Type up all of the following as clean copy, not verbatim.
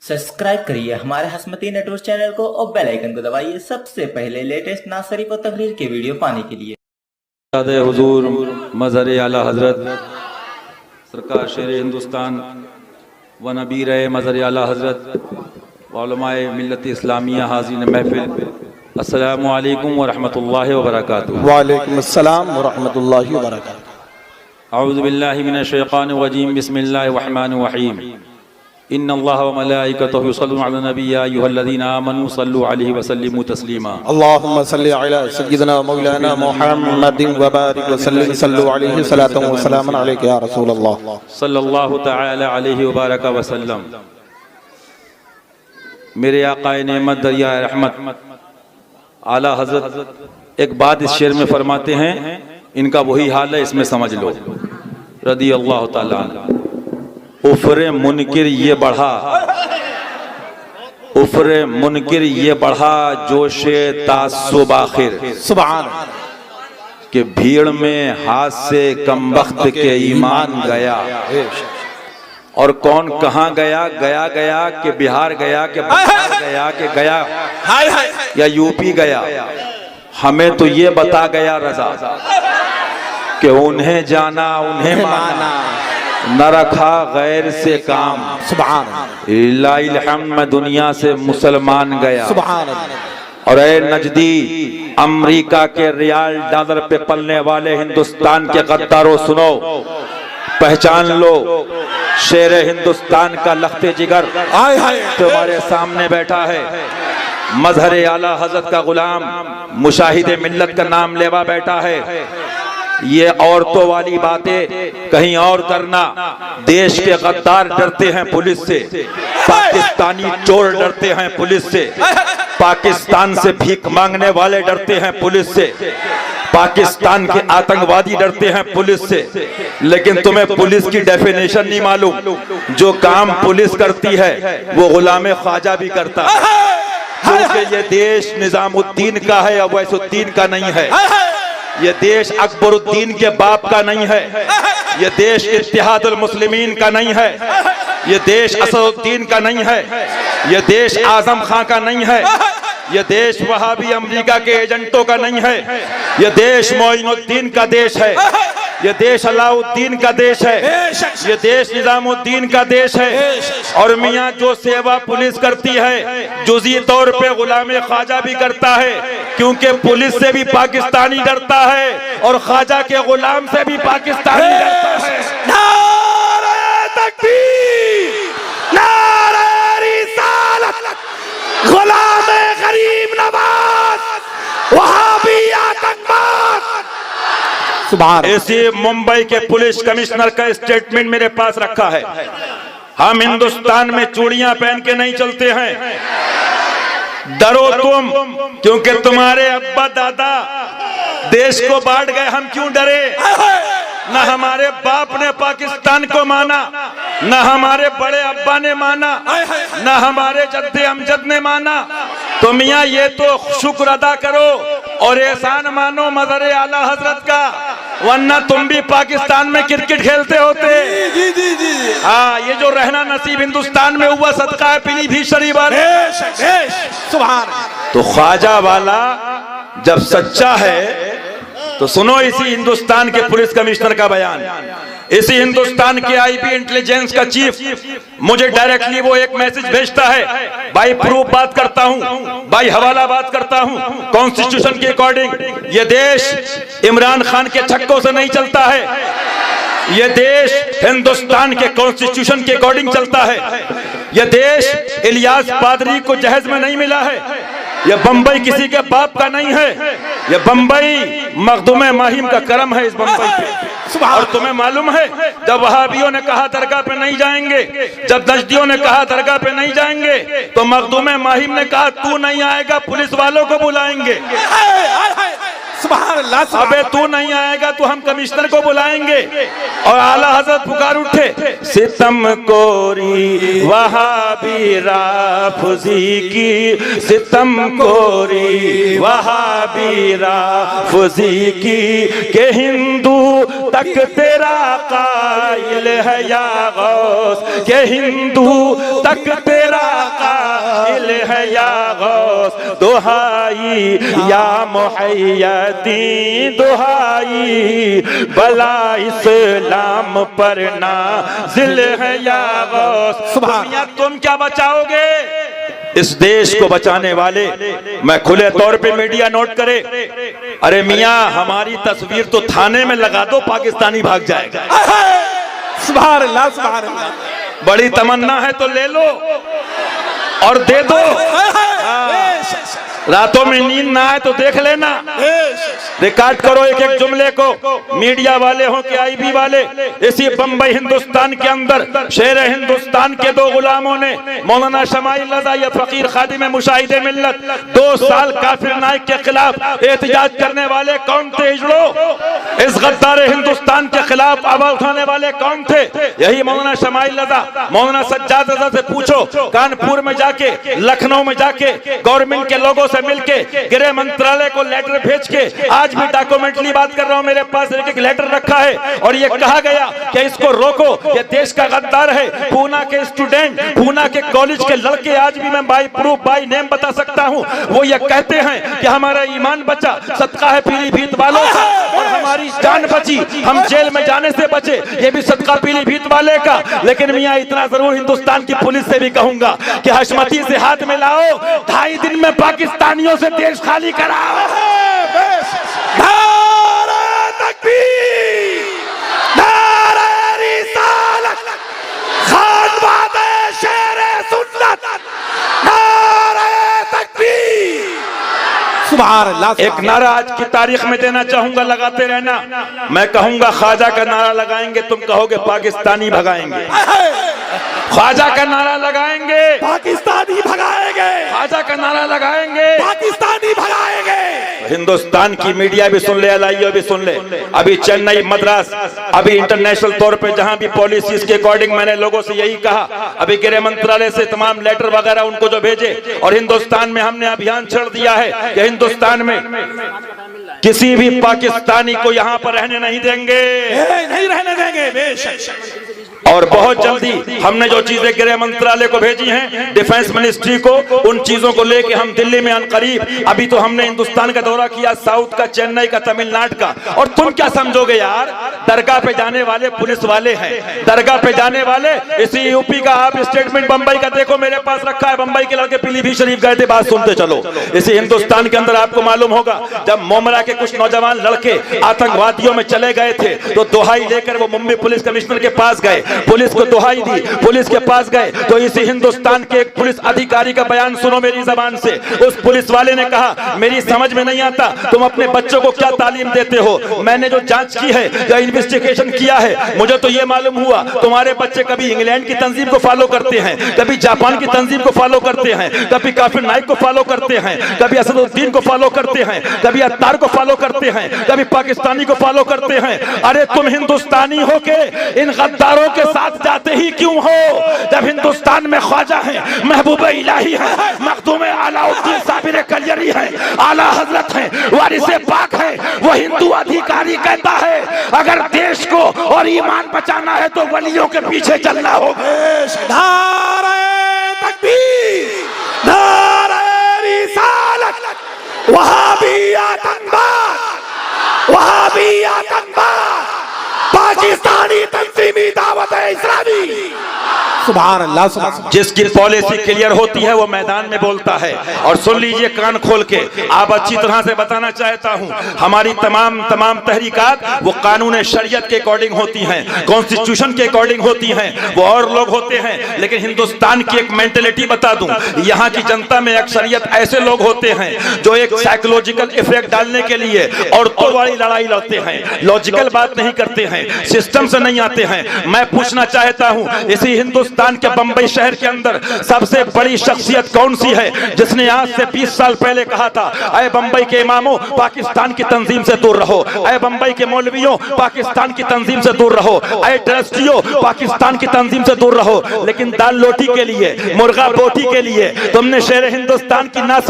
Subscribe करिए हमारे हसमती network channel को और बेल आइकन को दबाइए सबसे पहले लेटेस्ट नात शरीफ और तकरीर के वीडियो पाने के लिए। हुजूर मज़हर आला हज़रत सरकार शेर हिंदुस्तान व नबी रहे मज़हर आला हज़रत व उलमाए मिल्लत इस्लामिया हाज़िन महफिल, अस्सलामु अलैकुम व रहमतुल्लाहि व बरकातुहू। वालेकुम अस्सलाम व रहमतुल्लाहि व बरकातुहू। औज़ु बिल्लाहि मिनश शैतानिर रजीम, बिस्मिल्लाहिर रहमानिर रहीम। इन्नल्लाह व मलाइकतहु युसल्लूना अलन नबी या अय्युहल्लज़ीना आमनू सल्लु अलैहि व सल्लिमू तस्लीमा। अल्लाहुम्मा सल्लि अला सय्यिदिना मौलाना मुहम्मदिन व बारिक व सल्लिम सल्लु अलैहि सलातन व सलामन अलैका या रसूलल्लाह सल्लल्लाहु तआला अलैहि व बारक व सल्लम। मेरे आकाए नेमत दरिया रहमत आला हज़रत एक बात इस शेर में फरमाते हैं, इनका वही हाल है, इसमें समझ लो। रदी अल्लाह ताला अन्हु। उफ़्रे मुनकिर ये बढ़ा, उफ़्रे मुनकिर ये बढ़ा, जोशे तास्सुब आखिर। सुभान कि भीड़ में हाथ से कमबख्त के ईमान गया। और कौन कहाँ गया? गया गया कि बिहार गया, कि बिहार गया, कि गया या यूपी गया। हमें तो ये बता गया रज़ा कि उन्हें जाना उन्हें माना, न रखा गैर से काम। सुभान लिल्लाहिल हम्द, मैं दुनिया से मुसलमान गया। सुभान और ए नजदी अमेरिका के रियाल डॉलर पे पलने वाले हिंदुस्तान के गद्दारों, सुनो, पहचान लो, शेर हिंदुस्तान का लख्ते जिगर तुम्हारे सामने बैठा है। मज़हर आला हज़रत का गुलाम, मुशाहिदे मिल्लत का नाम लेवा बैठा है। ये औरतों वाली बातें कहीं और करना। देश के गद्दार डरते हैं पुलिस से, पाकिस्तानी चोर डरते हैं पुलिस से, पाकिस्तान से भीख मांगने वाले डरते हैं पुलिस से, पाकिस्तान के आतंकवादी डरते हैं पुलिस से। लेकिन तुम्हें पुलिस की डेफिनेशन नहीं मालूम। जो काम पुलिस करती है वो गुलाम ख्वाजा भी करता है। क्योंकि ये देश निजामुद्दीन का है, अवैसुद्दीन का नहीं है। ये देश अकबरुद्दीन के बाप का नहीं है। ये देश इत्तिहादुल मुस्लिमीन का नहीं है। ये देश असदुद्दीन का नहीं है। ये देश आजम खां का नहीं है। ये देश वहाबी अमेरिका के एजेंटों का नहीं है। ये देश मोइनुद्दीन का देश है। ये देश अलाउद्दीन का देश है। ये देश निजामुद्दीन का देश है। और मियाँ जो सेवा पुलिस करती है, जुज़ी तौर पे गुलाम ख्वाजा भी करता है। क्योंकि पुलिस से भी पाकिस्तानी डरता है और ख्वाजा के गुलाम से भी पाकिस्तानी डरता है। नारे तकबीर, नारे रिसालत, गुलाम गरीब नवाज, वहाबी आतंकवाद। सुभान। ऐसे मुंबई के पुलिस कमिश्नर का स्टेटमेंट मेरे पास रखा है। हम हिंदुस्तान में चूड़ियां पहन के नहीं चलते हैं। डरो तुम, क्योंकि तुम्हारे अब्बा दादा देश को बांट गए, हम क्यों डरे? न हमारे बाप ने पाकिस्तान को माना, न हमारे बड़े अब्बा ने माना, न हमारे जद्दे अमजद ने माना। तो मियाँ ये तो शुक्र अदा करो और एहसान मानो मज़हर आला हज़रत का, वरना तुम भी पाकिस्तान में क्रिकेट खेलते होते। हाँ, ये जो रहना नसीब हिंदुस्तान में हुआ, सदका है पीलीभीत शरीफ वाले। सुभान। तो ख्वाजा वाला जब सच्चा है तो सुनो इसी हिंदुस्तान के पुलिस कमिश्नर का बयान। इसी हिंदुस्तान के आईबी इंटेलिजेंस का चीफ मुझे डायरेक्टली वो एक मैसेज भेजता है, भाई प्रूफ बात करता हूँ, भाई हवाला बात करता हूँ, कॉन्स्टिट्यूशन के अकॉर्डिंग ये देश इमरान खान के छक्कों से नहीं चलता है। ये देश हिंदुस्तान के कॉन्स्टिट्यूशन के अकॉर्डिंग चलता है। ये देश इलियास पादरी को जहेज में नहीं मिला है। ये बंबई किसी के बाप का नहीं है। ये बंबई मखदूम माहिम का करम है इस बंबई पे। और तुम्हें मालूम है, जब वहाबियों ने कहा दरगाह पे नहीं जाएंगे, जब नजदियों ने कहा दरगाह पे नहीं जाएंगे, तो मखदूम माहिम ने कहा तू नहीं आएगा, पुलिस वालों को बुलाएंगे। अबे तू नहीं आएगा तो हम कमिश्नर को बुलाएंगे। और आला हजरत पुकार उठे, सितम कोरी वहाबी राफजी की, सितम कोरी वहाबी राफजी की, के हिंदू तक तेरा कायल कायल है या गौस के हिंदू तक तेरा कायल है या गौस, दुहाई या मुहैयदी दुहाई, भला इस्लाम पर नाज़िल है या गौस। दुनिया तुम क्या बचाओगे इस देश को बचाने वाले? मैं खुले तौर पे मीडिया नोट करे, अरे मियां हमारी तस्वीर तो थाने में लगा दो, पाकिस्तानी भाग जाएगा। सुभान अल्लाह, सुभान अल्लाह। बड़ी तमन्ना है तो ले लो और दे दो। रातों में नींद ना आए तो देख लेना, रिकॉर्ड करो एक एक जुमले को, मीडिया वाले हो के आईबी वाले। इसी बंबई हिंदुस्तान के अंदर शेर हिंदुस्तान के दो गुलामों ने मौलाना शमाइल रज़ा या फकीर खादिम मुशाहिदे मिल्लत 2 साल काफिर नाइक के खिलाफ एहतजाज करने वाले कौन थे? हिजड़ो इस गद्दार हिंदुस्तान के खिलाफ आवाज उठाने वाले कौन थे? यही मौलाना शमाइल रज़ा, मौलाना सज्जाद रज़ा से पूछो, कानपुर में जाके, लखनऊ में जाके गवर्नमेंट के लोगों से मिलके, गृह मंत्रालय को लेटर भेज के, आज भी डॉक्यूमेंटली बात कर रहा हूं, मेरे पास एक लेटर रखा है और ये कहा गया कि इसको रोको, ये देश का गद्दार है। पूना के स्टूडेंट, पूना के कॉलेज के लड़के, आज भी मैं बाई प्रूफ बाई नेम बता सकता हूं, वो ये कहते हैं कि हमारा ईमान बचा, सदका है पीलीभीत वालों का, और हमारी जान बची, हम जेल में जाने से बचे, ये भी सदका पीलीभीत वाले का। लेकिन मियां इतना जरूर हिंदुस्तान की पुलिस से भी कहूंगा कि हशमती से हाथ मिलाओ, 2.5 दिन में पाकिस्तानियों से देश खाली कराओ। नारे तकबीर, नारे रिसालत, खानवादे शेरे सुन्नत, नारे तकबीर। सुभान अल्लाह। एक नारा आज की तारीख में देना चाहूंगा, लगाते रहना। मैं कहूंगा ख्वाजा का नारा लगाएंगे, तुम कहोगे पाकिस्तानी भगाएंगे। ख्वाजा का नारा लगाएंगे, पाकिस्तानी भगाएंगे। ख्वाजा का नारा लगाएंगे, पाकिस्तानी भगाएंगे। हिंदुस्तान की मीडिया भी सुन ले, एलआईओ भी सुन ले। अभी चेन्नई, मद्रास, अभी इंटरनेशनल तौर पे जहां भी पॉलिसीज के अकॉर्डिंग मैंने लोगों से यही कहा, अभी गृह मंत्रालय से तमाम लेटर वगैरह उनको जो भेजे, और हिंदुस्तान में हमने अभियान छेड़ दिया है कि हिंदुस्तान में किसी भी पाकिस्तानी को यहाँ पर रहने नहीं देंगे, नहीं रहने देंगे बेशक। और बहुत जल्दी हमने जो चीजें गृह मंत्रालय को भेजी हैं, डिफेंस मिनिस्ट्री को, उन चीजों को लेके हम दिल्ली में अनकरीब, अभी तो हमने हिंदुस्तान का दौरा किया, साउथ का, चेन्नई का, तमिलनाडु का। और तुम क्या समझोगे यार, दरगाह पे जाने वाले पुलिस वाले हैं, दरगाह पे जाने वाले। इसी यूपी का आप स्टेटमेंट बंबई का देखो, मेरे पास रखा है, बंबई के लड़के पीलीभीत शरीफ गए थे, बात सुनते चलो। इसी हिंदुस्तान के अंदर आपको मालूम होगा, जब मोमरा के कुछ नौजवान लड़के आतंकवादियों में चले गए थे, तो दुहाई लेकर वो मुंबई पुलिस कमिश्नर के पास गए, पुलिस को दुहाई दी, पुलिस के पास गए, तो इसी हिंदुस्तान के एक पुलिस अधिकारी का बयान सुनो मेरी जबान से। उस पुलिस वाले ने कहा, मेरी समझ में नहीं आता तुम अपने बच्चों को क्या तालीम देते हो। मैंने जो जांच की है, जो इन्वेस्टिगेशन किया है, मुझे तो ये मालूम हुआ तुम्हारे बच्चे कभी इंग्लैंड की तंजीम को फॉलो करते हैं, कभी जापान की तंजीम को फॉलो करते हैं, कभी काफिर नाइक को फॉलो करते हैं, कभी असदुद्दीन को फॉलो करते हैं, कभी अत्तार को फॉलो करते हैं, कभी पाकिस्तानी को फॉलो करते हैं। अरे तुम हिंदुस्तानी हो के इन गद्दारों के साथ जाते ही क्यों हो? जब हिंदुस्तान में ख्वाजा है, महबूब इलाही है, मखदूम अलाउद्दीन साबिर कलियरी है, आला हजरत है, वारिसे पाक है, वो हिंदू अधिकारी कहता है अगर देश को और ईमान बचाना है तो वलियों के पीछे चलना होगा। नारे तकबीर, नारे रिसालत, वहाबी आतंकवाद, वहाबी आतंकवाद, पाकिस्तानी तंजीमी दावत इस्लामी। सुभान अल्लाह, सुभान अल्लाह। जिसकी पॉलिसी क्लियर होती है वो मैदान में बोलता है। और सुन लीजिए कान खोल के, आप अच्छी तरह से बताना चाहता हूं, हमारी तमाम तहरीकात वो कानून शरीयत के अकॉर्डिंग होती हैं, कॉन्स्टिट्यूशन के अकॉर्डिंग होती हैं, वो और लोग होते हैं। लेकिन हिंदुस्तान की एक मेंटेलिटी बता दूं, यहाँ की जनता में अक्सरियत ऐसे लोग होते हैं जो एक साइकोलॉजिकल इफेक्ट डालने के लिए औरतों वाली लड़ाई लड़ते हैं, लॉजिकल बात नहीं करते हैं, सिस्टम से नहीं आते हैं। मैं पूछना चाहता हूं, इसी हिंदुस्तान हिंदुस्तान के बंबई शहर के अंदर सबसे बड़ी शख्सियत कौन सी है जिसने आज से 20 साल पहले कहा था, अय बंबई के इमामों पाकिस्तान की तंजीम से दूर रहो, अय बंबई के मौलवियों पाकिस्तान की तंजीम से दूर रहो, अय ट्रस्टियों पाकिस्तान की तंजीम से दूर रहो। लेकिन दाल रोटी के लिए, मुर्गा बोटी के लिए तुमने शेर हिंदुस्तान की ना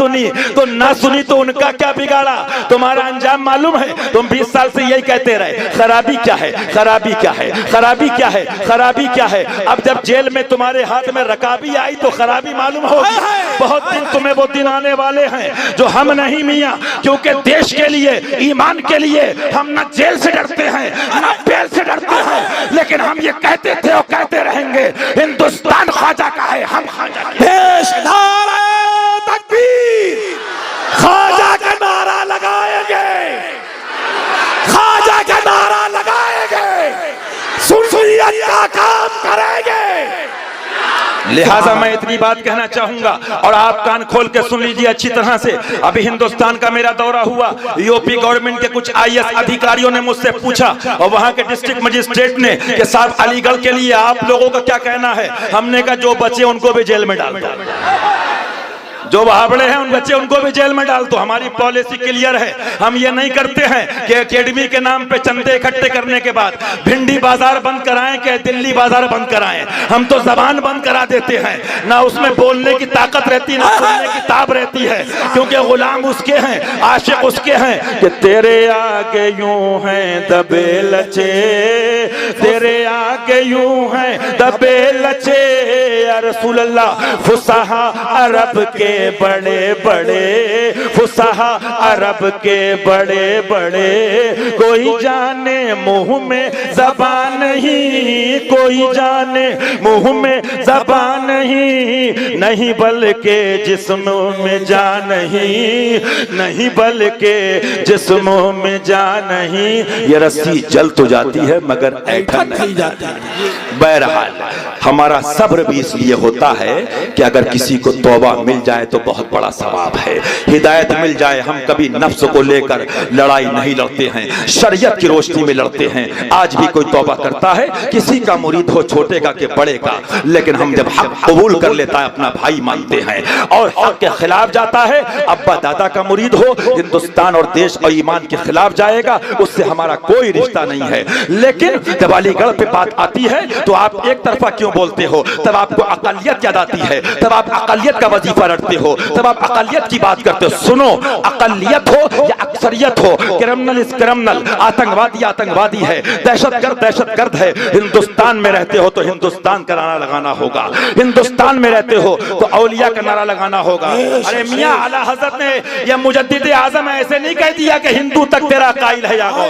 सुनी तो उनका क्या बिगाड़ा? तुम्हारा अंजाम मालूम है। तुम 20 साल से यही कहते रहे, खराबी क्या है, खराबी क्या है, खराबी क्या है, खराबी क्या है। अब जब जेल में तुम्हारे हाथ में रकाबी आई तो खराबी मालूम होगी। बहुत दिन तुम्हें वो दिन आने वाले हैं जो हम नहीं मियां, क्योंकि देश के लिए, ईमान के लिए हम न जेल से डरते हैं न बेल से डरते हैं, लेकिन हम ये कहते थे और कहते रहेंगे, हिंदुस्तान ख्वाजा का है, हम ख्वाजा देश तकबीर, ख्वाजा का नारा लगाएंगे, ख्वाजा का नारा लगाएंगे, सुन्नियत का काम करेंगे। लिहाजा मैं इतनी बात कहना चाहूंगा और आप कान खोल के सुन लीजिए अच्छी तरह से। अभी हिंदुस्तान का मेरा दौरा हुआ, यूपी गवर्नमेंट के कुछ IAS अधिकारियों ने मुझसे पूछा और वहां के डिस्ट्रिक्ट मजिस्ट्रेट ने कि साहब अलीगढ़ के लिए आप लोगों का क्या कहना है। हमने कहा जो बच्चे उनको भी जेल में डाल दो, जो वहाबड़े हैं उन बच्चे उनको भी जेल में डाल दो। हमारी पॉलिसी क्लियर है, हम ये नहीं करते हैं कि एकेडमी के नाम पे चंदे इकट्ठे करने के बाद भिंडी बाजार बंद कराएं कि दिल्ली बाजार बंद कराएं। हम तो जबान बंद करा देते हैं, ना उसमें बोलने की ताकत रहती, ना सुनने की ताब रहती है, क्योंकि गुलाम उसके हैं, आशिक उसके हैं कि तेरे आगे यूं हैं दबे लचे, तेरे आगे यूं हैं दबे लचे, या रसूल अल्लाह फुसाहा अरब के बड़े बड़े, फुसाहा अरब के बड़े बड़े, कोई जाने मुंह में ज़बान नहीं, कोई जाने मुंह में ज़बान नहीं, नहीं बल्कि जिस्म में जान नहीं, नहीं बल्कि जिस्म में जान नहीं। ये रस्सी जल तो जाती है मगर ऐठन नहीं जाती। बहरहाल हमारा सब्र भी इसलिए होता है कि अगर किसी को तौबा मिल जाए तो बहुत बड़ा सवाब है, हिदायत मिल जाए। हम कभी नफ्स को लेकर लड़ाई नहीं लड़ते हैं, शरीयत की रोशनी में लड़ते हैं। आज भी कोई तौबा करता है, किसी का मुरीद हो, छोटे का के बड़े का, लेकिन हम जब हक कबूल कर लेता है अपना भाई मानते हैं, और हक के खिलाफ जाता है, अब्बा दादा का मुरीद हो, हिंदुस्तान और देश और ईमान के खिलाफ जाएगा, उससे हमारा कोई रिश्ता नहीं है। लेकिन जब अलीगढ़ पे बात आती है तो आप एक तरफा क्यों बोलते हो? तब आपको अकलियत याद आती है, तब आप अकलियत का वजीफा रटते हो, तब आप अकलियत की बात करते हो। सुनो, अकलियत हो या अक्सरियत हो, क्रिमिनल इस क्रिमिनल, आतंकवादी आतंकवादी है, दहशतगर्द है। हिंदुस्तान में रहते हो तो हिंदुस्तान का नारा लगाना होगा, हिंदुस्तान में रहते हो तो औलिया का नारा लगाना होगा। अरे मियां आला हजरत ने यह मुजद्दिद आजम ऐसे नहीं कह दिया कि हिंदू तक तेरा कायल है जाओ।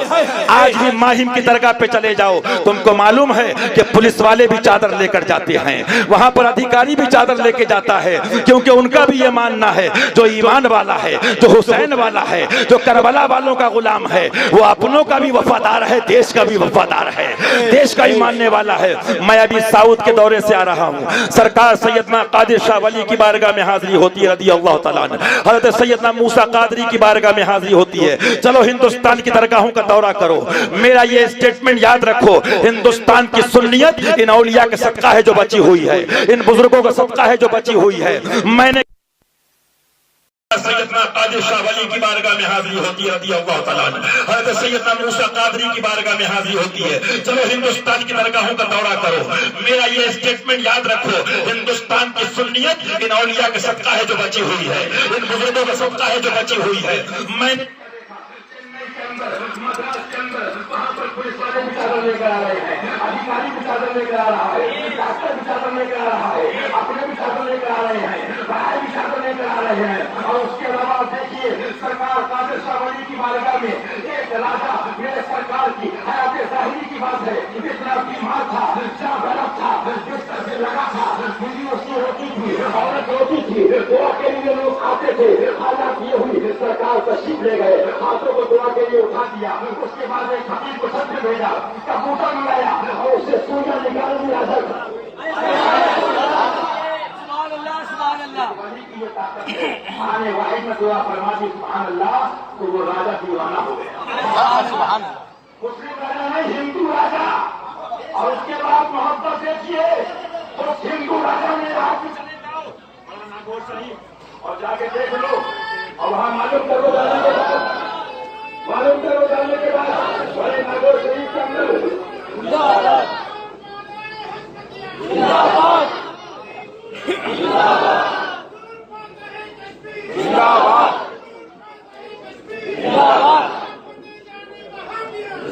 आज भी माहिम की दरगाह पे चले जाओ, तुमको मालूम है कि पुलिस वाले भी चादर लेकर जाते हैं, वहां पर अधिकारी भी चादर लेके जाता है, क्योंकि उनका भी ये मानना है जो ईमान वाला है, जो हुसैन वाला है, जो करबला वालों का गुलाम है, वो अपनों का भी वफादार है, देश का भी वफादार है, देश का ही मानने वाला है। मैं अभी साउथ के दौरे से आ रहा हूँ, सरकार सैयदना कादिर शाह वली की बारगाह में हाजिरी होती है रदी अल्लाह तआला अन्हु, हजरत सैयदना मूसा कादरी की बारगाह में हाजिरी होती है। चलो हिंदुस्तान की दरगाहों का दौरा करो, मेरा ये स्टेटमेंट याद रखो, हिंदुस्तान की सुन्नियत इन औलिया के सदका है जो बची हुई है, इन बुजुर्गों का सदका है जो बची हुई है। मैंने सैयदना कादिर शाह वली की बारगाह में हाजिरी होती है रदी अल्लाह तआला अन्हु, हजरत सैयदना मूसा कादरी की बारगाह में हाजिरी होती है। चलो हिंदुस्तान की दरगाहों का दौरा करो, मेरा ये स्टेटमेंट याद रखो, हिंदुस्तान की सुन्नियत इन औलिया के सदका है जो बची हुई है, इन बुजुर्गों का सदका है जो बची हुई है। मैंने वहां पर पुलिस वाले भी चादर लेकर आ रहे हैं, अधिकारी भी चादर लेकर आ रहा है, डॉक्टर भी चादर लेकर आ रहा है, अपने भी चादर लेकर आ रहे हैं, भाई भी चादर लेकर आ रहे हैं। और उसके अलावा देखिए, सरकार कादिर शाह वली की बारगाह में एक राजा मेरे सरकार की हयात ज़ाहिरी की बात है, इतना बीमार था, जहाँ बर्फ था, जिस तरह से लगा था, बीवी उसकी होती थी, औरत होती थी, दुआ के लिए लोग आते थे। हालात ये हुई, सरकार तशरीफ ले गए, हाथों को दुआ के लिए उठा दिया, उसके बाद एक खतीब को छत में भेजा, कबूतर मंगाया और उससे सूर्य निकाल दिया। आने वाहिद में दुआ फरमा दी सुभान अल्लाह, तो वो राजा दीवाना हो गया, मुस्लिम राजा नहीं, हिंदू राजा। और उसके बाद मोहब्बत देखिए, उस हिंदू राजा में आप भी चले जाओ मौलाना नागौर शरीफ और जाके देख लो और वहां मालूम करो जाने के बाद बड़े नागौर शरीफ के अंदर जिंदाबाद जिंदाबाद जिंदाबाद जिंदाबाद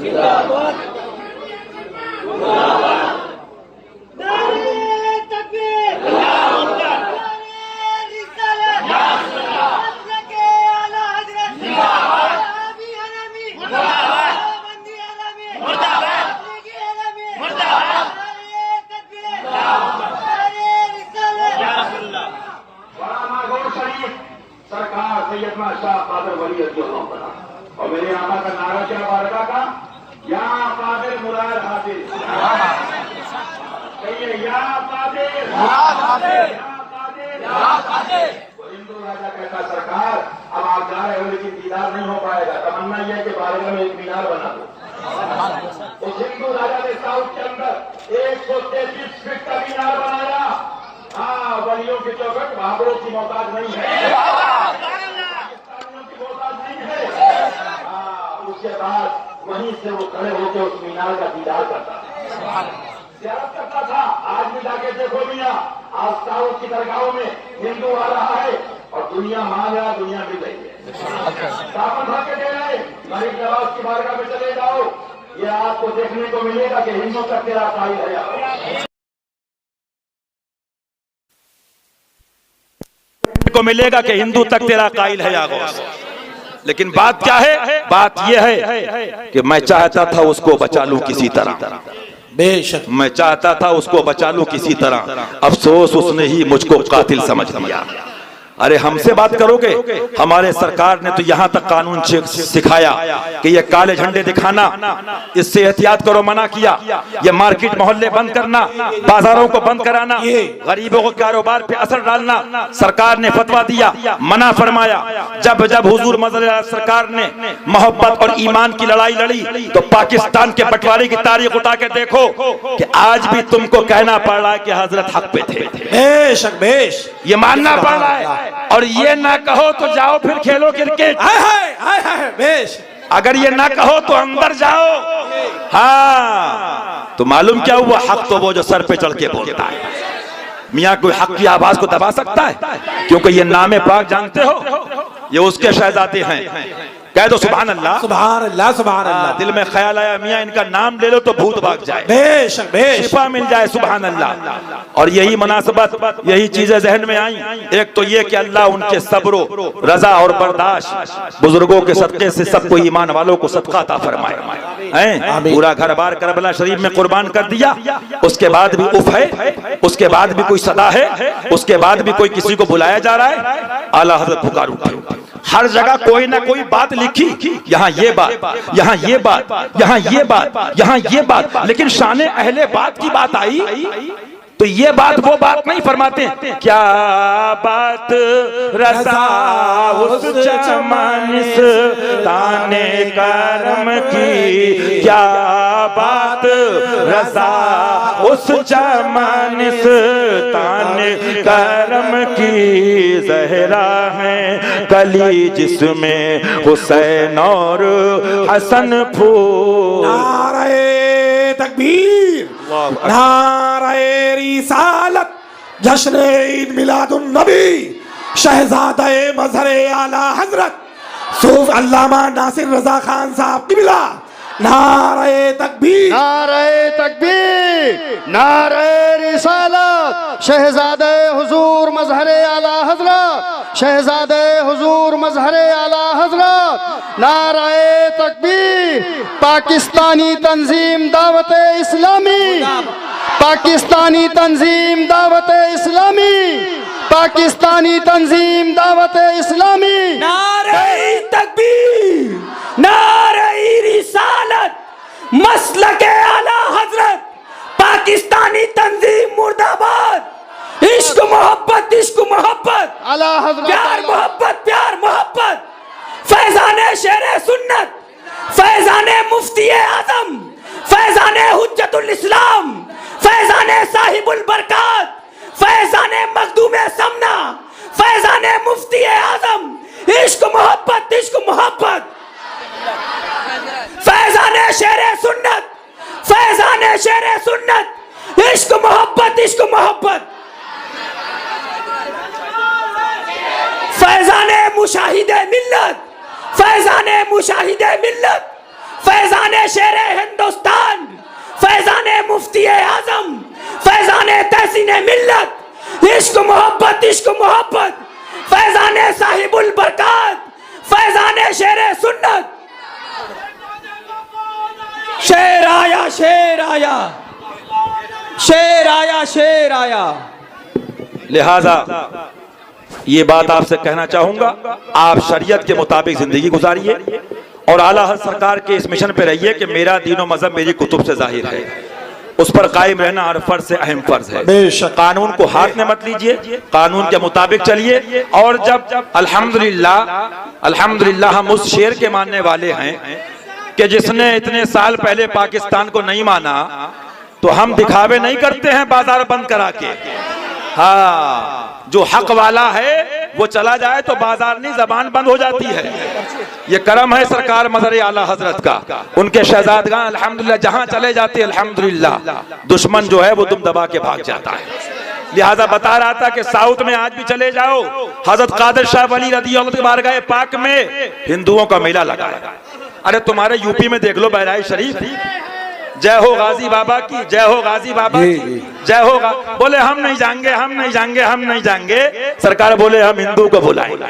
जिंदाबाद जिंदाबाद सरकार सैयदना शाह कादिर वली अल्लाह बना और मेरे आका का नारा क्या बारका का या कादिर मुराद हासिल कहिए या कादिर हिंदू राजा कहता सरकार अब आप जा रहे हो लेकिन दीदार नहीं हो पाएगा तमन्ना यह है कि बारगाह में एक मीनार बना दो उस हिंदू राजा ने साउथ के अंदर 133 फीट का मीनार बनाया हाँ वलियों की चौखट बाबरों की मोहताज नहीं है की मोहताज नहीं है उसके बाद वहीं से वो खड़े होकर उस मीनार का दीदार करता था ज़ियारत करता था आज भी जाके देखो मियां आज साउथ की दरगाहों में हिंदू आ रहा है और दुनिया मान रहा दुनिया मिल रही है दामन भर के दे रहे गरीब नवाज की बारगाह में चले जाओ ये आपको देखने को मिलेगा कि हिंदू तक तेरा कायल है को मिलेगा कि हिंदू तक तेरा कायल है या गौस। लेकिन बात क्या है? बात यह है कि मैं चाहता था उसको बचा लूं किसी तरह, बेशक मैं चाहता था उसको बचा लूं किसी तरह, अफसोस उसने ही मुझको कातिल समझ लिया। अरे हमसे बात करोगे? हमारे सरकार ने तो यहाँ तक कानून सिखाया कि ये काले झंडे दिखाना, इससे एहतियात करो, मना किया। ये मार्केट मोहल्ले बंद करना, बाजारों को बंद कराना, गरीबों को कारोबार पे असर डालना, सरकार ने फतवा दिया, मना फरमाया। जब जब हुजूर मज़हर सरकार ने मोहब्बत और ईमान की लड़ाई लड़ी तो पाकिस्तान के बंटवारे की तारीख उठा के देखो कि आज भी तुमको कहना पड़ रहा है कि हजरत हक पे थे। बेशक बेश ये मानना पड़ रहा है। और ये ना कहो तो जाओ फिर खेलो क्रिकेट, बेश अगर ये ना कहो तो अंदर जाओ। हाँ तो मालूम क्या हुआ? हक तो वो जो सर पे चढ़ के बोलता है। मियाँ कोई हक की आवाज को दबा सकता है? क्योंकि ये नामे पाक जानते हो, ये उसके शहजादे हैं। कह दो सुभान अल्लाह, सुभान अल्लाह, सुभान अल्लाह। दिल में ख्याल आया मियाँ इनका नाम ले लो तो भूत भाग जाए, बेशक बेश शिफा मिल जाए, सुभान अल्लाह। और यही मुनासबत, यही चीजें जहन में आई। एक तो ये कि अल्लाह उनके सब्र, रजा और बर्दाश्त, बुजुर्गों के सदक़े से सबको ईमान वालों को सदका अता फरमाए। पूरा घर बार करबला शरीफ में कुर्बान कर दिया, उसके बाद भी उफ है, उसके बाद भी कोई सदा है, उसके बाद भी कोई किसी को बुलाया जा रहा है। आला हज़रत पुकार उठे, हर जगह कोई ना कोई बात लिखी, यहाँ ये बात, यहाँ ये बात, यहाँ ये बात, यहाँ ये बात, लेकिन शाने अहले बात की बात आई तो ये बात वो बात नहीं फरमाते। क्या बात रज़ा उस चमनिस ताने करम की, क्या बात रज़ा उस चमनिस ताने करम की, ज़हरा है कली जिसमें हुसैन और हसन फूल। नारे तकबीर, नारे रिसालत, जश्न ईद मिलादुन नबी, शहजादे मज़हर आला हजरत सूफ अल्लामा नासिर रजा खान साहब की मिला। नारे तकबीर, नारे तकबीर, नारे रिसालत, शहजादे हुजूर मज़हर आला हजरत, शहजादे हुजूर मज़हर आला हजरत, नारे तकबीर। पाकिस्तानी तंजीम दावत इस्लामी, पाकिस्तानी तंजीम दावत इस्लामी, पाकिस्तानी तंजीम दावत इस्लामी। नारे तकबीर, नारे रिसालत, मसलके आला हजरत, पाकिस्तानी तंजीम मुर्दाबाद। इश्क मोहब्बत, इश्क मोहब्बत, आला हजरत, प्यार मोहब्बत, प्यार मोहब्बत। फैजाने शेरे सुन्नत, फैजाने मुफ्ती आजम, फैजाने हुज्जतुल इस्लाम, फैजाने साहिबुल बरकात, फैजान मखदूम समना, फैजान मुफ्ती आजम, इश्क मोहब्बत, इश्क मोहब्बत। फैजान शेर सुन्नत, फैजान शेर सुन्नत, इश्क मोहब्बत, इश्क मोहब्बत। फैजान मुशाहिदे मिल्लत, फैजान मुशाहिदे मिल्लत, फैजान शेर हिंदुस्तान, फैजान मुफ्ती आजम, फैजान तहसीन मिल्लत, इश्क मोहब्बत, इश्क मोहब्बत। फैजान साहिबुल बरकत, फैजान शेर सुन्नत। शेर आया, शेर आया, शेर आया, शेर आया। लिहाजा ये बात आपसे कहना चाहूंगा, आप शरीयत के मुताबिक जिंदगी गुजारिए और आला हज़रत सरकार के इस मिशन पे रहिए कि मेरा दीन और मजहब मेरी कुतुब से जाहिर है, उस पर कायम रहना हर फर्ज से अहम फर्ज है। कानून को हाथ में मत लीजिए, कानून के मुताबिक चलिए। और जब अल्हम्दुलिल्लाह हम उस शेर के मानने वाले हैं कि जिसने इतने साल पहले पाकिस्तान को नहीं माना, तो हम दिखावे नहीं करते हैं बाजार बंद करा के। हाँ, जो हक वाला है वो चला जाए तो बाजार नहीं, जबान बंद हो जाती है। ये करम है सरकार मजहर आला हजरत का, उनके शहजादगान अल्हम्दुलिल्लाह जहां चले जाते अल्हम्दुलिल्लाह दुश्मन जो है वो दुम दबा के भाग जाता है। लिहाजा बता रहा था कि साउथ में आज भी चले जाओ, हजरत कादिर शाह वली रज़ियल्लाहु अन्हु बारगाह पाक में हिंदुओं का मेला लगा है। अरे तुम्हारे यूपी में देख लो बहराइच शरीफ, जय हो गाजी बाबा की, जय हो गाजी बाबा की, जय हो। बोले हम नहीं जाएंगे, हम नहीं जाएंगे, हम नहीं जाएंगे। सरकार बोले हम हिंदू को बुलाएंगे।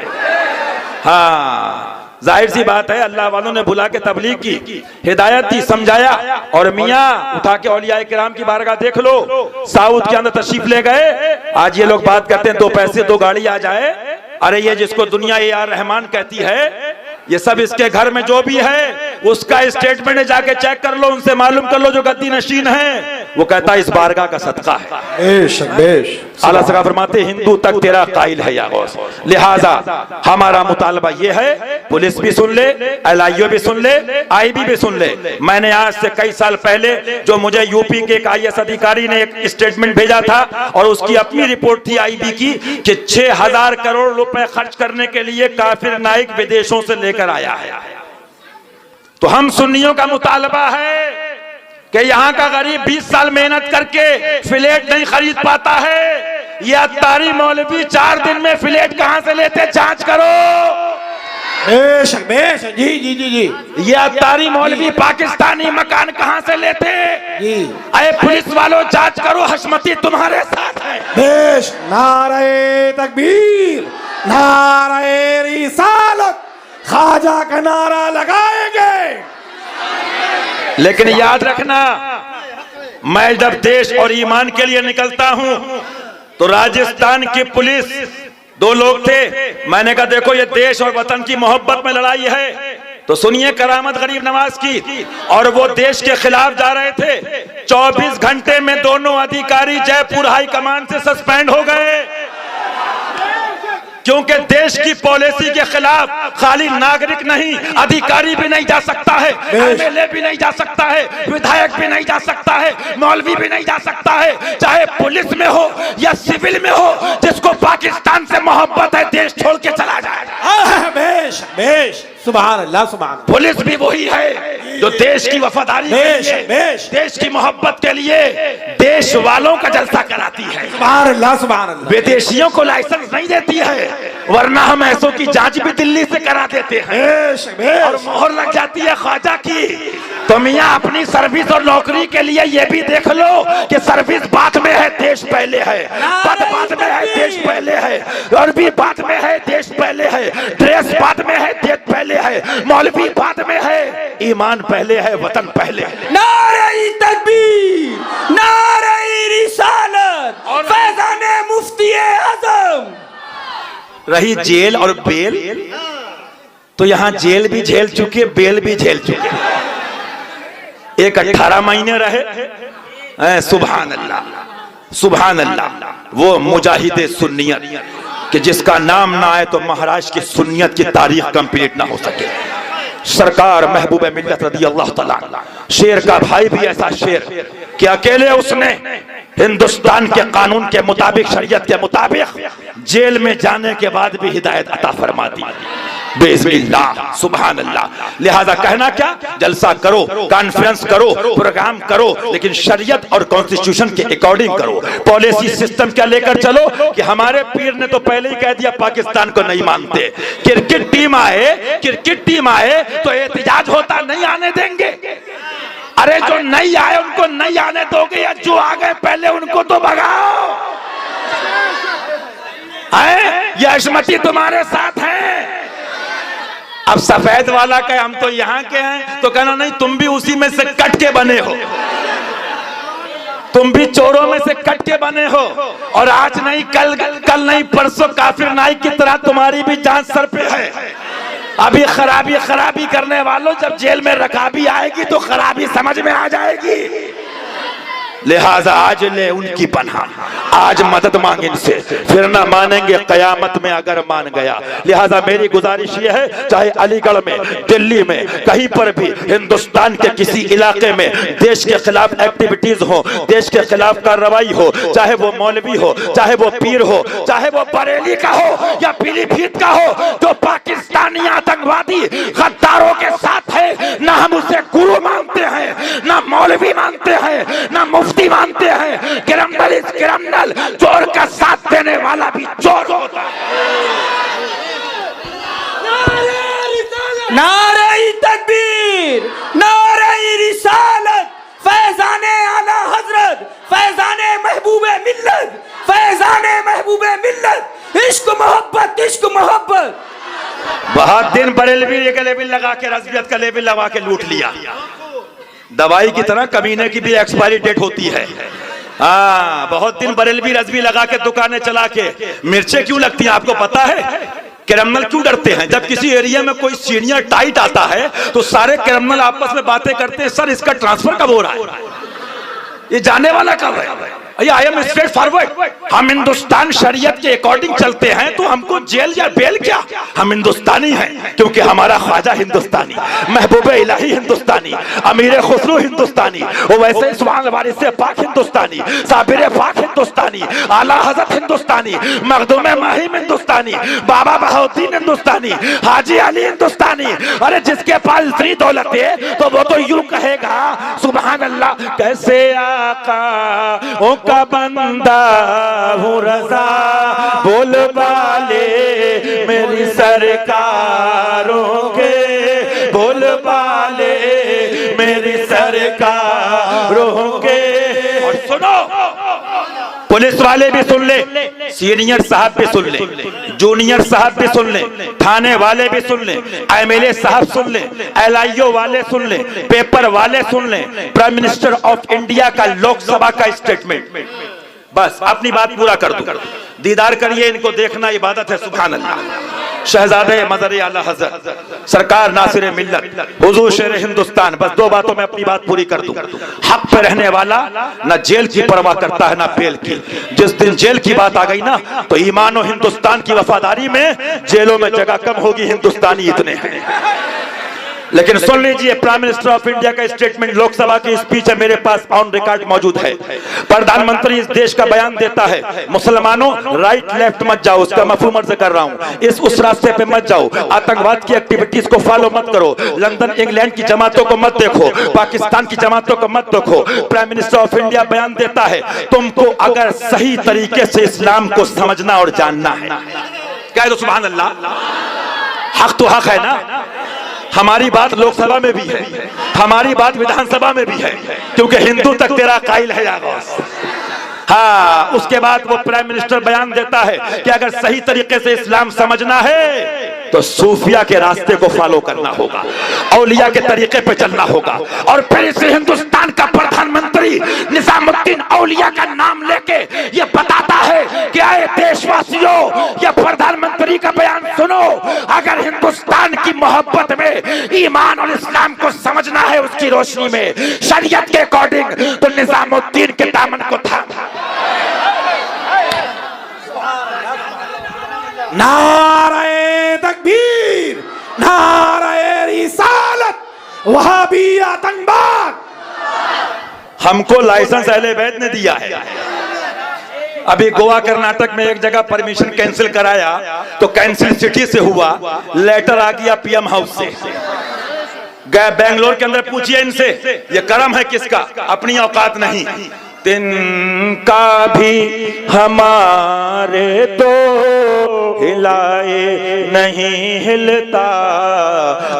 हाँ, जाहिर सी बात है, अल्लाह वालों ने बुला के तबलीग की, हिदायत दी, समझाया। और मियाँ उठा के औलिया किराम की बारगाह देख लो, साउथ के अंदर तशरीफ ले गए। आज ये लोग बात करते हैं दो पैसे दो गाड़ी आ जाए। अरे ये जिसको दुनिया ए आर रहमान कहती है, ये सब इसके घर में जो भी है उसका स्टेटमेंट जाके चेक कर लो, उनसे मालूम कर लो जो गद्दी नशीन है, वो कहता है इस बारगाह का सदका है। बेशक बेशक। आला सरकार फरमाते हिंदू तक तेरा कायल है या गौस। लिहाजा हमारा मुतालबा ये है, पुलिस भी सुन ले, LIO भी सुन ले, IB भी सुन ले। मैंने आज से कई साल पहले जो मुझे यूपी के एक IAS अधिकारी ने एक स्टेटमेंट भेजा था और उसकी अपनी रिपोर्ट थी IB की कि 6000 करोड़ रुपए खर्च करने के लिए काफिर नाइक विदेशों से लेकर आया है। तो हम सुन्नियों का मुतालबा है कि यहाँ का गरीब 20 साल मेहनत करके फ्लैट नहीं खरीद पाता है। ये अत्तारी मौलवी 4 दिन में फ्लैट कहाँ से लेते, जांच करो। बेशक बेशक। जी जी जी जी। ये अत्तारी मौलवी पाकिस्तानी मकान कहाँ से लेते जी। अरे पुलिस वालों जांच करो, हशमती तुम्हारे साथ है। बेश। नारे तकबीर, नारे रिसालत, ख्वाजा का नारा लगाएंगे। लेकिन याद रखना, मैं जब देश और ईमान के लिए निकलता हूं तो राजस्थान की पुलिस 2 लोग थे। मैंने कहा देखो ये देश और वतन की मोहब्बत में लड़ाई है, तो सुनिए करामत गरीब नवाज की। और वो देश के खिलाफ जा रहे थे। 24 घंटे में दोनों अधिकारी जयपुर हाई कमान से सस्पेंड हो गए, क्योंकि देश की पॉलिसी के खिलाफ खाली नागरिक नहीं, अधिकारी भी नहीं जा सकता है, MLA भी नहीं जा सकता है, विधायक भी नहीं जा सकता है, मौलवी भी नहीं जा सकता है, चाहे पुलिस में हो या सिविल में हो। जिसको पाकिस्तान से मोहब्बत है देश छोड़ के चला जाए। बेश बेश। सुभान अल्लाह, सुभान। पुलिस भी वही है जो देश की वफादारी के लिए, देश की मोहब्बत के लिए देश वालों का जलसा कराती है। सुभान अल्लाह, सुभान अल्लाह। विदेशियों को लाइसेंस नहीं देती है, वरना हम ऐसों की जांच भी दिल्ली से करा देते हैं और मोहर लग जाती है ख्वाजा की। तो मियाँ अपनी सर्विस और नौकरी के लिए ये भी देख लो कि सर्विस बाद में है, देश पहले है। पद बाद में है, देश पहले है। और भी बाद में है, देश पहले है। ड्रेस बाद में है, देश पहले है। मौलवी बाद में है, ईमान पहले है, वतन पहले है। नारे तकबीर, नारे रिसालत, फैजाने मुफ्ती आजम। रही जेल और बेल, तो यहां जेल भी झेल चुके, बेल भी झेल चुके। एक 18 महीने रहे। सुभान अल्लाह, सुभान अल्लाह। वो मुजाहिदे सुन्नियत कि जिसका नाम ना आए तो महाराष्ट्र की सुन्नियत की तारीख कंप्लीट ना हो सके। सरकार महबूब मिल्लत रज़ी अल्लाह तआला, शेर का भाई भी ऐसा शेर कि अकेले उसने हिंदुस्तान के कानून के मुताबिक, शरीयत के मुताबिक जेल में जाने के बाद भी हिदायत अता फरमा दी। बिस्मिल्लाह, सुभान अल्लाह। लिहाजा कहना क्या, जलसा करो, कॉन्फ्रेंस करो, प्रोग्राम करो, लेकिन शरीयत और कॉन्स्टिट्यूशन के अकॉर्डिंग करो। पॉलिसी सिस्टम क्या लेकर चलो कि हमारे पीर ने तो पहले ही कह दिया पाकिस्तान को नहीं मानते। क्रिकेट टीम आए तो एहतजाज होता, नहीं आने देंगे। अरे जो नहीं आए उनको नहीं आने दोगे, या जो आ गए पहले उनको तो भगाओ। ये अजमती तुम्हारे साथ है। अब सफेद वाला कहे हम तो यहाँ के हैं, तो कहना नहीं, तुम भी उसी में से कट के बने हो, तुम भी चोरों में से कट के बने हो। और आज नहीं कल नहीं परसों काफिर नाई की तरह तुम्हारी भी जान सर पे है। अभी खराबी करने वालों, जब जेल में रकाबी आएगी तो खराबी समझ में आ जाएगी। लिहाजा आज ले उनकी पनाह, आज मदद मांग इनसे, फिर ना मानेंगे कयामत में अगर मान गया। लिहाजा मेरी गुजारिश ये है, चाहे अलीगढ़ में, दिल्ली में, कहीं पर भी हिंदुस्तान के किसी इलाके में देश के खिलाफ एक्टिविटीज हो, देश के खिलाफ कार्रवाई हो, चाहे वो मौलवी हो, चाहे वो पीर हो, चाहे वो बरेली का हो या पीलीभीत का हो, जो पाकिस्तानी आतंकवादी गद्दारों के साथ है, ना हम उसे गुरु मानते हैं, ना मौलवी मानते हैं, ना मुफ्ती मानते हैं। क्रिमिनल चोर का साथ देने वाला भी चोर होता है। नारे तकबीर, नारे रिसालत, फैजाने आला हजरत, फैजाने महबूबे मिल्लत, फैजाने महबूबे मिल्लत, इश्क मोहब्बत, इश्क मोहब्बत। बहुत दिन बरेलवी का लेबिल लगा के, रज़वियत का लेबिल लगा के लूट लिया। दवाई की तरह कमीने की भी एक्सपायरी डेट होती है। हाँ, बहुत दिन बरेलवी रज़वी लगा के दुकानें चला के मिर्चें क्यों लगती हैं आपको पता है? क्रिमिनल क्यों डरते हैं? जब किसी एरिया में कोई सीनियर टाइट आता है तो सारे क्रिमिनल आपस में बातें करते हैं, सर इसका ट्रांसफर कब हो रहा है, ये जाने वाला कब है? I am straight forward. हम हिंदुस्तान शरीयत के अकॉर्डिंग चलते हैं, तो हमको जेल या बेल क्या? हम हिंदुस्तानी हैं, क्योंकि हमारा ख्वाजा हिंदुस्तानी, महबूबे इलाही हिंदुस्तानी, अमीर खुसरू हिंदुस्तानी, वो वैसे ही सुभान वारिस पाक हिंदुस्तानी, साबिर पाक हिंदुस्तानी, आला हज़रत हिंदुस्तानी, मखदूम माहिम हिंदुस्तानी, बाबा बहाउद्दीन हिंदुस्तानी, हाजी अली हिंदुस्तानी। अरे जिसके पास इतनी दौलत है तो वो तो यूं कहेगा सुभान अल्लाह, कैसे आका का बंदा हूँ रज़ा, बोल बाले मेरी सरकारों के, बोल बाले मेरी सरकारों के। और सुनो, पुलिस वाले भी सुन ले, सीनियर साहब भी सुन ले, जूनियर साहब भी सुन ले, थाने वाले भी सुन ले, एमएलए साहब सुन ले, एलआईओ वाले सुन ले, पेपर वाले सुन ले। प्राइम मिनिस्टर ऑफ इंडिया का लोकसभा का स्टेटमेंट, बस अपनी बात पूरा कर दूं। दीदार करिए, इनको देखना इबादत है। सुभान अल्लाह। शहजादे मज़हर आला हज़रत सरकार नासिर मिल्लत हुजूर शेर हिंदुस्तान, बस दो बातों में अपनी बात पूरी कर दूं। हक पे रहने वाला ना जेल की परवाह करता है ना बेल की। जिस दिन जेल की बात आ गई ना, तो ईमान और हिंदुस्तान की वफादारी में जेलों में जगह कम होगी, हिंदुस्तानी इतने हैं। लेकिन सुन लीजिए, प्राइम मिनिस्टर ऑफ इंडिया का स्टेटमेंट, लोकसभा की स्पीच है, मेरे पास ऑन रिकॉर्ड मौजूद है। प्रधानमंत्री इस देश का बयान देता है, मुसलमानों राइट लेफ्ट मत जाओ, उसका मफहूम अर्ज कर रहा हूं, उस रास्ते पे मत जाओ, आतंकवाद की एक्टिविटीज को फॉलो मत करो, लंदन इंग्लैंड की जमातों को मत देखो, पाकिस्तान की जमातों को मत देखो। प्राइम मिनिस्टर ऑफ इंडिया बयान देता है, तुमको अगर सही तरीके से इस्लाम को समझना और जानना है, कह दो सुभान अल्लाह। हक तो हक है ना, हमारी बात लोकसभा में भी है, हमारी बात विधानसभा में भी है, क्योंकि हिंदू तक तेरा कायल है यागौस। हाँ, उसके बाद वो प्राइम मिनिस्टर बयान देता है कि अगर सही तरीके से इस्लाम समझना है तो सूफिया के रास्ते को फॉलो करना होगा, औलिया के तरीके पे चलना होगा। और फिर इसे हिंदुस्तान का प्रधानमंत्री निजामुद्दीन औलिया का नाम लेके ये बताता है कि आए देशवासियों, ये प्रधानमंत्री का बयान सुनो, अगर हिंदुस्तान की मोहब्बत में ईमान और इस्लाम को समझना है उसकी रोशनी में, शरीयत के अकॉर्डिंग, तो निजामुद्दीन के दामन को थाम। नारे तकबीर, नारे रिसालत। हमको लाइसेंस अहले बैत ने दिया है। अभी गोवा कर्नाटक में एक जगह परमिशन कैंसिल कराया तो कैंसिल सिटी से हुआ, लेटर आ गया पीएम हाउस से। गए बेंगलोर के अंदर, पूछिए इनसे ये कर्म है किसका, अपनी औकात नहीं। तिनका भी हमारे तो हिलाए नहीं हिलता,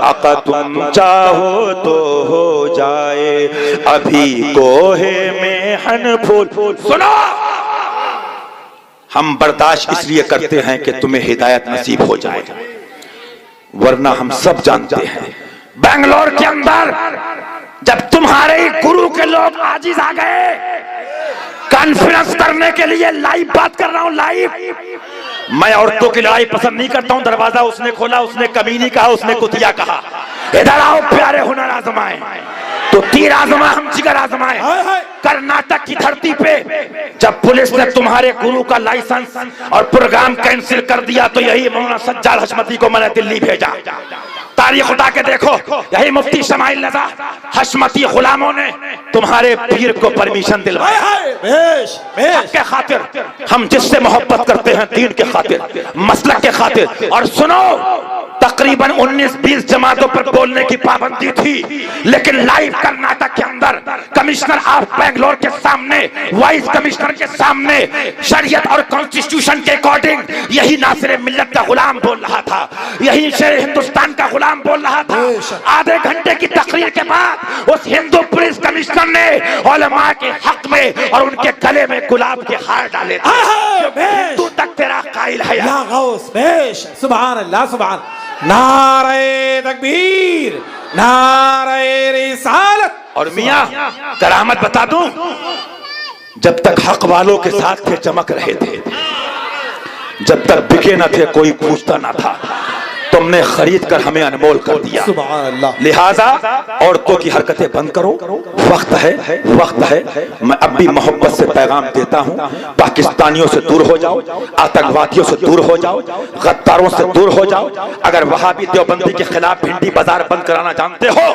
आका तुम चाहो तो हो जाए अभी कोहे में हन फूल। सुनो, हम बर्दाश्त इसलिए करते हैं कि तुम्हें हिदायत नसीब हो जाए, वरना हम सब जानते हैं बेंगलोर के अंदर जब तुम्हारे गुरु के लोग आजिज आ गए कॉन्फ्रेंस करने के लिए, लाइव बात कर रहा हूं, लाइव। मैं औरतों की लड़ाई पसंद नहीं करता हूं। दरवाजा उसने खोला, उसने कमीनी कहा, उसने कुतिया कहा, इधर आओ प्यारे हुनर आजमाए, तो तीर आजमा हम जिगर आजमाए। कर्नाटक की धरती पे जब पुलिस ने तुम्हारे गुरु का लाइसेंस और प्रोग्राम कैंसिल कर दिया तो यही मौलाना सज्जाद हशमती को मैंने दिल्ली भेजा। तारीख उठा के देखो, यही मुफ्ती शमाइल रजा हशमती गुलामों ने तुम्हारे पीर को परमिशन दिलवाई के खातिर। हम जिससे मोहब्बत करते हैं दीन के खातिर, मसलक के खातिर। और सुनो, तकरीबन 19-20 जमातों पर बोलने की पाबंदी थी, लेकिन लाइव कर्नाटक के अंदर कमिश्नर ऑफ बेंगलोर के सामने, वाइस कमिश्नर के सामने शरीयत और कॉन्स्टिट्यूशन के अकॉर्डिंग यही नासिर मिल्लत का गुलाम बोल रहा था, यही शेर हिंदुस्तान का गुलाम बोल रहा था। आधे घंटे की तकरीर के बाद उस हिंदू पुलिस कमिश्नर ने उलमा के हक में और उनके गले में गुलाब के हार डाले थे। तू तक तेरा कायल है या गौस। सुभान अल्लाह, सुभान। नारे तकबीर, नारे रिसालत। और मियां करामत बता दूं, जब तक हक वालों के साथ थे चमक रहे थे, जब तक बिके न थे कोई पूछता न था, तुमने खरीद कर हमें अनमोल कर दिया। सुभान अल्लाह। लिहाजा औरतों की हरकतें बंद करो, वक्त है, वक्त है। मैं अब भी मोहब्बत से पैगाम देता हूं, पाकिस्तानियों से दूर हो जाओ, आतंकवादियों से दूर हो जाओ, गद्दारों से दूर हो जाओ। अगर वहाबी देवबंदी के खिलाफ भिंडी बाजार बंद कराना जानते हो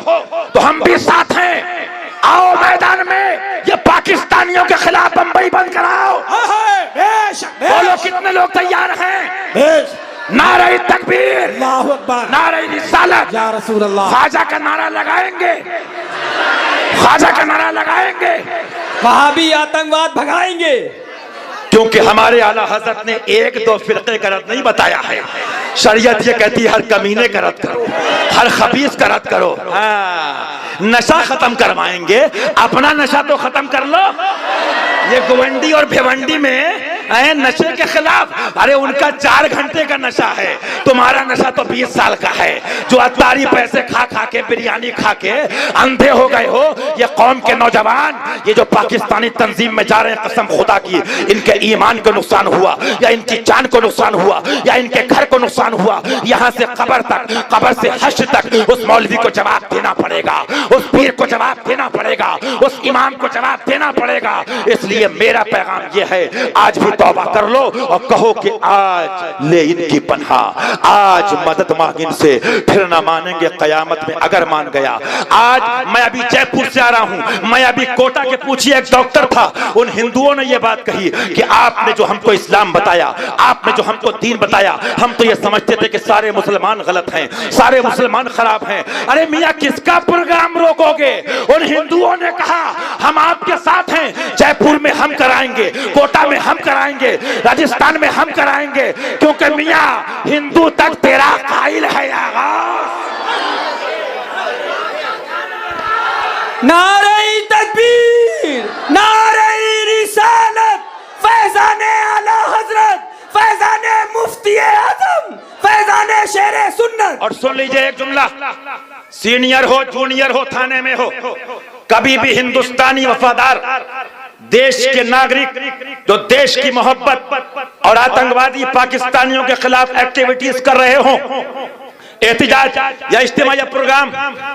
तो हम भी साथ हैं। आओ मैदान में, ये पाकिस्तानियों के खिलाफ बंबई बंद कराओ। बोलो कितने लोग तैयार हैं? नारे तकबीर, अल्लाहु अकबर, नारे रिसालत, या रसूल अल्लाह। ख्वाजा का नारा लगाएंगे, ख्वाजा का नारा लगाएंगे, वहाबी आतंकवाद भगाएंगे। क्योंकि हमारे आला हजरत ने एक दो फिरके का रद्द नहीं बताया है। शरीयत ये कहती है हर कमीने का रद्द करो, हर खबीस का रद्द करो। नशा खत्म करवाएंगे, अपना नशा तो खत्म कर लो। ये गोवंडी और भिवंडी में नशे के खिलाफ, अरे उनका 4 घंटे का नशा है, तुम्हारा नशा तो 20 साल का है। जो अत्तारी पैसे खा खा के, बिरयानी खा के अंधे हो गए हो। ये कौम के नौजवान, ये जो पाकिस्तानी तंजीम में जा रहे हैं, कसम खुदा की इनके ईमान को नुकसान हुआ, या इनकी जान को नुकसान हुआ, या इनके घर को नुकसान हुआ। यहाँ से कब्र तक, कब्र से हश्र तक उस मौलवी को जवाब देना पड़ेगा, उस पीर को जवाब देना पड़ेगा, उस इमाम को जवाब देना पड़ेगा। इसलिए मेरा पैगाम ये है, आज भी तौबा कर लो और कहो कि आज ले इनकी पनाह, आज मदद मांग इनसे, फिर ना मानेंगे कयामत में अगर मान गया। आज मैं अभी जयपुर से आ रहा हूं, मैं अभी कोटा के पूछिए, एक डॉक्टर था, उन हिंदुओं ने यह बात कही कि आपने जो हमको इस्लाम बताया, आपने जो हमको दीन बताया, हम तो ये समझते थे कि सारे मुसलमान गलत हैं, सारे मुसलमान खराब हैं। अरे मियां किसका प्रोग्राम रोकोगे? उन हिंदुओं ने कहा हम आपके साथ हैं, जयपुर में हम कराएंगे, कोटा में हम कराएंगे, राजस्थान में हम कराएंगे, क्योंकि मियां हिंदू तक तेरा कायल है। नारे तकबीर, नारे रिसालत, फैजाने आला हजरत, फैजाने मुफ्ती आजम, फैजाने शेरे सुन्नत। और सुन लीजिए एक जुमला, सीनियर हो, जूनियर हो, थाने में हो, कभी भी हिंदुस्तानी वफादार देश के नागरिक जो देश की मोहब्बत और आतंकवादी पाकिस्तानियों के खिलाफ एक्टिविटीज कर रहे हो, एहतिजाज या इज्तिमा या प्रोग्राम,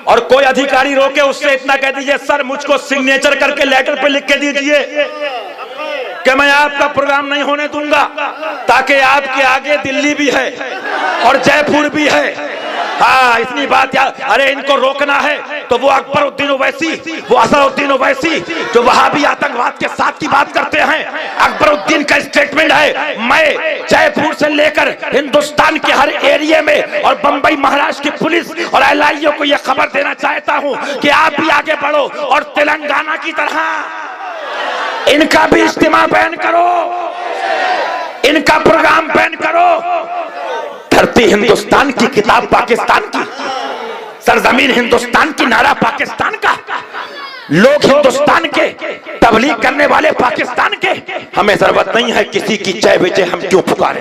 और कोई अधिकारी रोके, उससे इतना कह दीजिए सर मुझको सिग्नेचर करके लेटर पे लिख के दीजिए कि मैं आपका प्रोग्राम नहीं होने दूंगा, ताकि आपके आगे दिल्ली भी है और जयपुर भी है। हाँ, इतनी बात यार। अरे इनको रोकना है तो वो अकबरुद्दीन ओवैसी, वो असदुद्दीन ओवैसी जो वहाबी आतंकवाद के साथ की बात करते हैं, अकबरुद्दीन का स्टेटमेंट है, मैं जयपुर से लेकर हिंदुस्तान के हर एरिया में और बंबई महाराष्ट्र की पुलिस और एलआईओ को यह खबर देना चाहता हूं कि आप भी आगे बढ़ो और तेलंगाना की तरह इनका भी इज्तिमा बैन करो, इनका प्रोग्राम बैन करो। धरती हिंदुस्तान की, किताब पाकिस्तान की, सरजमीन हिंदुस्तान की, नारा पाकिस्तान का, लोग हिंदुस्तान के, तबलीग करने वाले पाकिस्तान के। हमें जरूरत नहीं है किसी की जय विजय हम क्यों पुकारे,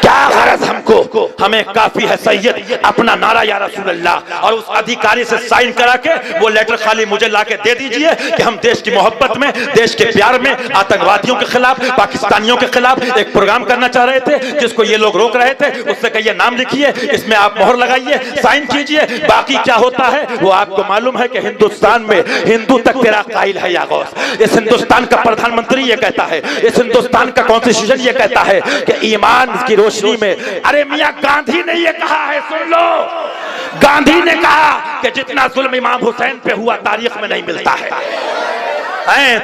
क्या गरज हमको, हमें काफी है सैयद अपना नारा या रसूल अल्लाह, और उस अधिकारी से साइन करा के वो लेटर खाली मुझे लाके दे दीजिए कि हम देश की मोहब्बत में, देश के प्यार में आतंकवादियों के खिलाफ, पाकिस्तानियों के खिलाफ एक प्रोग्राम करना चाह रहे थे जिसको ये लोग रोक रहे थे। उससे कहिए नाम लिखिए, इसमें आप मोहर लगाइए, साइन कीजिए, बाकी क्या होता है वो आपको मालूम है कि हिंदुस्तान में हिंदू तक तेरा कायल है या गौस। इस हिंदुस्तान का प्रधानमंत्री ये कहता है, इस हिंदुस्तान का कॉन्स्टिट्यूशन ये कहता है कि ईमान की रोशनी में, अरे मियां गांधी ने ये कहा है, सुन लो, गांधी ने कहा कि जितना जुल्म इमाम हुसैन पे हुआ तारीख में नहीं मिलता है।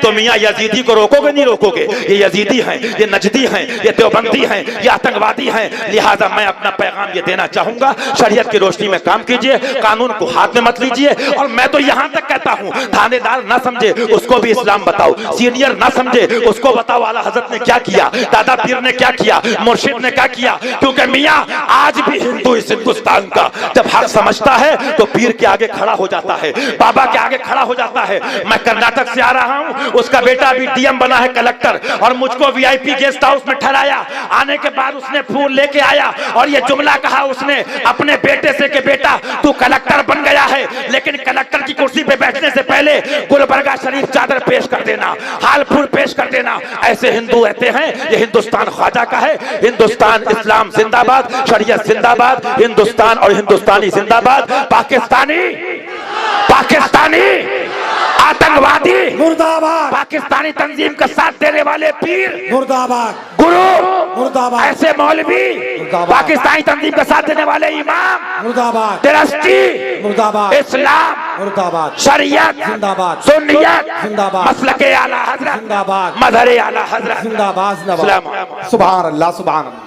तो मियां यजीदी को रोकोगे नहीं रोकोगे, ये यजीदी हैं, ये नजदी हैं, ये देवबंदी हैं, ये आतंकवादी हैं। लिहाजा मैं अपना पैगाम ये देना चाहूंगा, शरीयत की रोशनी में काम कीजिए, कानून को हाथ में मत लीजिए। और मैं तो यहां तक कहता हूं, थानेदार ना समझे उसको भी इस्लाम बताओ, सीनियर ना समझे उसको बताओ आला हजरत ने क्या किया, दादा पीर ने क्या किया, मुर्शिद ने क्या किया। क्योंकि मियां आज भी हिंदू इस हिंदुस्तान का जब हक समझता है तो पीर के आगे खड़ा हो जाता है, बाबा के आगे खड़ा हो जाता है। मैं कर्नाटक से आ रहा हूं, उसका बेटा अभी डीएम बना है, कलेक्टर, और मुझको वीआईपी गेस्ट हाउस में ठहराया। आने के बाद उसने फूल लेके आया और ये जुमला कहा उसने अपने बेटे से कि बेटा तू कलेक्टर बन गया है, लेकिन कलेक्टर की कुर्सी पे बैठने से पहले गुलबर्गा शरीफ चादर पेश कर देना, हाल फूल पेश कर देना। ऐसे हिंदू रहते हैं। ये हिंदुस्तान ख्वाजा का है। हिंदुस्तान इस्लाम जिंदाबाद, शरीयत जिंदाबाद, हिंदुस्तान और हिंदुस्तानी जिंदाबाद। पाकिस्तानी आतंकवादी मुर्दाबाद, पाकिस्तानी तंजीम का साथ देने वाले पीर मुर्दाबाद, गुरु मुर्दाबाद, ऐसे मौलवी पाकिस्तानी तंजीम का साथ देने वाले इमाम मुर्दाबाद, ट्रस्टी मुर्दाबाद, इस्लाम मुर्दाबाद, शरीयत जिंदाबाद, सुन्नियत जिंदाबाद, मसलके आला हजरत जिंदाबाद, मजहरे आला हजरत जिंदाबाद। सुभान अल्लाह, सुभान अल्लाह।